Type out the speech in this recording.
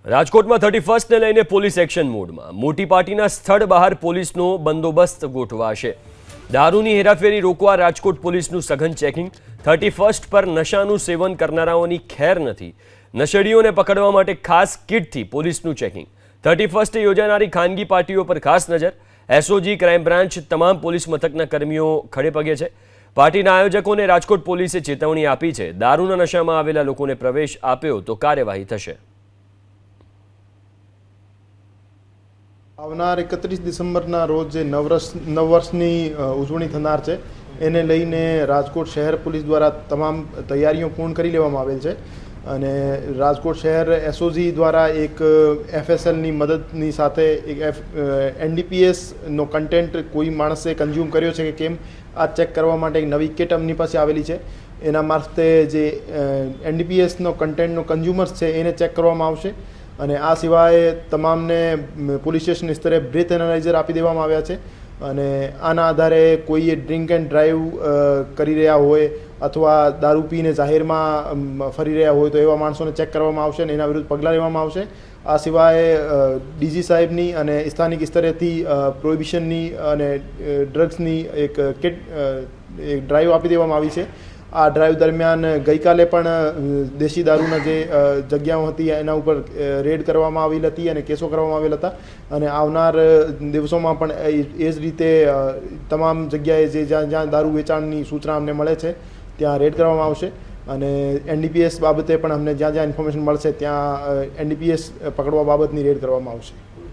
રાજકોટમાં 31st ને લઈને પોલીસ એક્શન મોડમાં મોટી પાર્ટીના સ્થળ બહાર પોલીસનો બંદોબસ્ત ગોઠવાશે। દારૂની હેરાફેરી રોકવા રાજકોટ પોલીસનું સઘન ચેકિંગ। 31st પર નશાનું સેવન કરનારાઓની ખેર નથી। નશેડીઓને પકડવા માટે ખાસ કિટથી પોલીસનું ચેકિંગ। 31st યોજાનારી ખાનગી પાર્ટીઓ પર ખાસ નજર। એસઓજી, ક્રાઇમ બ્રાન્ચ, તમામ પોલીસ મથકના કર્મીઓ ખડે પગે છે। પાર્ટીના આયોજકોને રાજકોટ પોલીસે ચેતવણી આપી છે। દારૂના નશામાં આવેલા લોકોને પ્રવેશ આપ્યો તો કાર્યવાહી થશે। આવનાર 31 ડિસેમ્બરના રોજ જે નવ વર્ષની ઉજવણી થનાર છે એને લઈને રાજકોટ શહેર પોલીસ દ્વારા તમામ તૈયારીઓ પૂર્ણ કરી લેવામાં આવેલ છે અને રાજકોટ શહેર એસઓજી દ્વારા એક એફએસએલની મદદની સાથે એક એનડીપીએસનો કન્ટેન્ટ કોઈ માણસે કન્ઝ્યુમ કર્યો છે કે કેમ આ ચેક કરવા માટે એક નવી કિટ એમની પાસે આવેલી છે। એના મારફતે જે એનડીપીએસનો કન્ટેન્ટનો કન્ઝ્યુમર્સ છે એને ચેક કરવામાં આવશે અને આ સિવાય તમામને પોલીસ સ્ટેશન સ્તરે બ્રેથ એનાલાઇઝર આપી દેવામાં આવ્યા છે અને આના આધારે કોઈએ ડ્રિંક એન્ડ ડ્રાઈવ કરી રહ્યા હોય અથવા દારૂ પીને જાહેરમાં ફરી રહ્યા હોય તો એવા માણસોને ચેક કરવામાં આવશે અને એના વિરુદ્ધ પગલાં લેવામાં આવશે। આ સિવાય ડીજી સાહેબની અને સ્થાનિક સ્તરેથી પ્રોહિબિશનની અને ડ્રગ્સની એક ડ્રાઈવ આપી દેવામાં આવી છે। આ ડ્રાઈવ દરમિયાન ગઈકાલે પણ દેશી દારૂના જે જગ્યાઓ હતી એના ઉપર રેડ કરવામાં આવેલ હતી અને કેસો કરવામાં આવેલ હતા અને આવનાર દિવસોમાં પણ એ જ રીતે તમામ જગ્યાએ જે જ્યાં દારૂ વેચાણની સૂચના અમને મળે છે ત્યાં રેડ કરવામાં આવશે અને એનડીપીએસ બાબતે પણ અમને જ્યાં ઇન્ફોર્મેશન મળશે ત્યાં એનડીપીએસ પકડવા બાબતની રેડ કરવામાં આવશે।